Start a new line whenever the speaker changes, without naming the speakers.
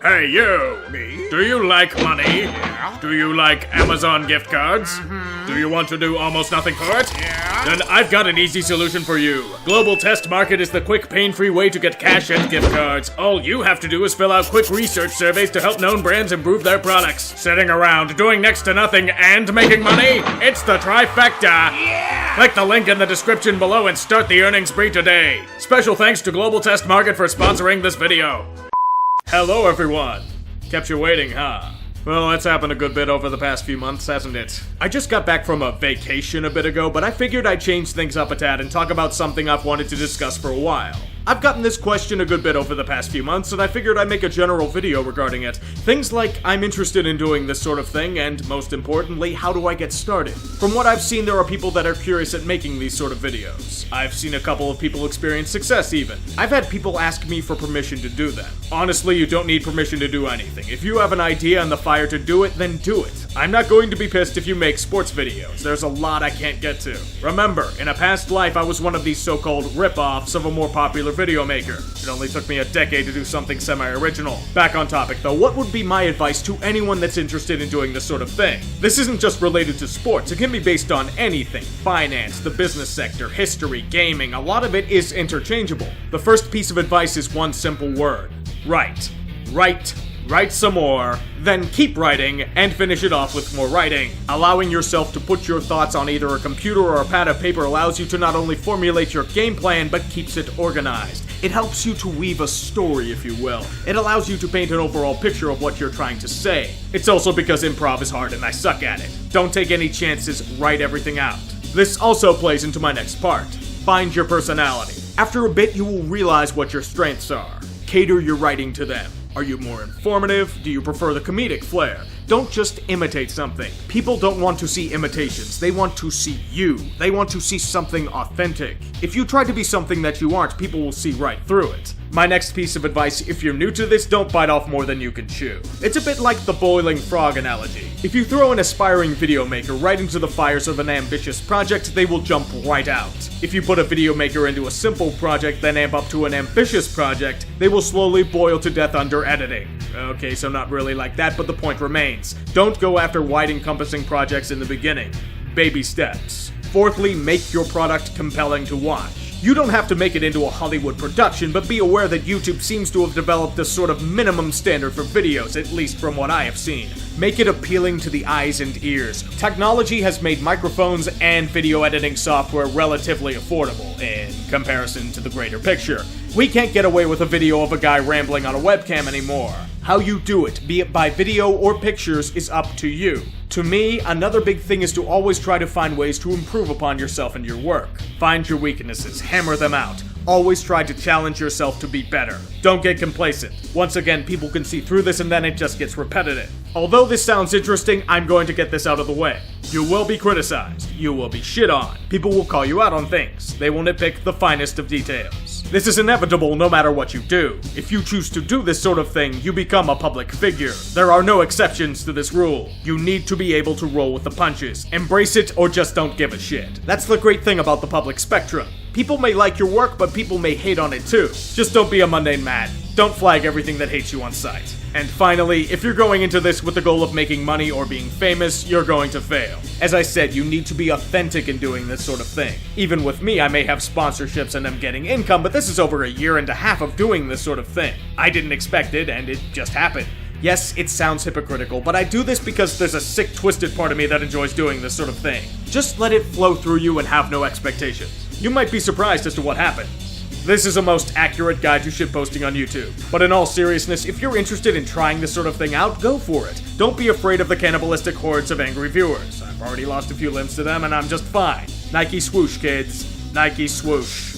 Hey, you!
Me?
Do you like money?
Yeah.
Do you like Amazon gift cards? Do you want to do almost nothing for it?
Yeah.
Then I've got an easy solution for you. Global Test Market is the quick, pain-free way to get cash and gift cards. All you have to do is fill out quick research surveys to help known brands improve their products. Sitting around, doing next to nothing, and making money? It's the trifecta!
Yeah!
Click the link in the description below and start the earning spree today. Special thanks to Global Test Market for sponsoring this video. Hello, everyone. Kept you waiting, huh? Well, that's happened a good bit over the past few months, hasn't it? I just got back from a vacation a bit ago, but I figured I'd change things up a tad and talk about something I've wanted to discuss for a while. I've gotten this question a good bit over the past few months, and I figured I'd make a general video regarding it. Things like, I'm interested in doing this sort of thing, and most importantly, how do I get started? From what I've seen, there are people that are curious at making these sort of videos. I've seen a couple of people experience success, even. I've had people ask me for permission to do them. Honestly, you don't need permission to do anything. If you have an idea and the fire to do it, then do it. I'm not going to be pissed if you make sports videos. There's a lot I can't get to. Remember, in a past life, I was one of these so-called rip-offs of a more popular video maker. It only took me a decade to do something semi-original. Back on topic though, what would be my advice to anyone that's interested in doing this sort of thing? This isn't just related to sports, it can be based on anything. Finance, the business sector, history, gaming, a lot of it is interchangeable. The first piece of advice is one simple word. Write. Write some more, then keep writing, and finish it off with more writing. Allowing yourself to put your thoughts on either a computer or a pad of paper allows you to not only formulate your game plan, but keeps it organized. It helps you to weave a story, if you will. It allows you to paint an overall picture of what you're trying to say. It's also because improv is hard and I suck at it. Don't take any chances, write everything out. This also plays into my next part. Find your personality. After a bit, you will realize what your strengths are. Cater your writing to them. Are you more informative? Do you prefer the comedic flair? Don't just imitate something. People don't want to see imitations. They want to see you. They want to see something authentic. If you try to be something that you aren't, people will see right through it. My next piece of advice, if you're new to this, don't bite off more than you can chew. It's a bit like the boiling frog analogy. If you throw an aspiring video maker right into the fires of an ambitious project, they will jump right out. If you put a video maker into a simple project, then amp up to an ambitious project, they will slowly boil to death under editing. Okay, so not really like that, but the point remains. Don't go after wide-encompassing projects in the beginning. Baby steps. Fourthly, make your product compelling to watch. You don't have to make it into a Hollywood production, but be aware that YouTube seems to have developed a sort of minimum standard for videos, at least from what I have seen. Make it appealing to the eyes and ears. Technology has made microphones and video editing software relatively affordable in comparison to the greater picture. We can't get away with a video of a guy rambling on a webcam anymore. How you do it, be it by video or pictures, is up to you. To me, another big thing is to always try to find ways to improve upon yourself and your work. Find your weaknesses, hammer them out. Always try to challenge yourself to be better. Don't get complacent. Once again, people can see through this and then it just gets repetitive. Although this sounds interesting, I'm going to get this out of the way. You will be criticized. You will be shit on. People will call you out on things. They will nitpick the finest of details. This is inevitable no matter what you do. If you choose to do this sort of thing, you become a public figure. There are no exceptions to this rule. You need to be able to roll with the punches. Embrace it or just don't give a shit. That's the great thing about the public spectrum. People may like your work, but people may hate on it too. Just don't be a mundane man. Don't flag everything that hates you on sight. And finally, if you're going into this with the goal of making money or being famous, you're going to fail. As I said, you need to be authentic in doing this sort of thing. Even with me, I may have sponsorships and I'm getting income, but this is over a year and a half of doing this sort of thing. I didn't expect it, and it just happened. Yes, it sounds hypocritical, but I do this because there's a sick, twisted part of me that enjoys doing this sort of thing. Just let it flow through you and have no expectations. You might be surprised as to what happened. This is a most accurate guide to shitposting on YouTube. But in all seriousness, if you're interested in trying this sort of thing out, go for it. Don't be afraid of the cannibalistic hordes of angry viewers. I've already lost a few limbs to them and I'm just fine. Nike swoosh, kids. Nike swoosh.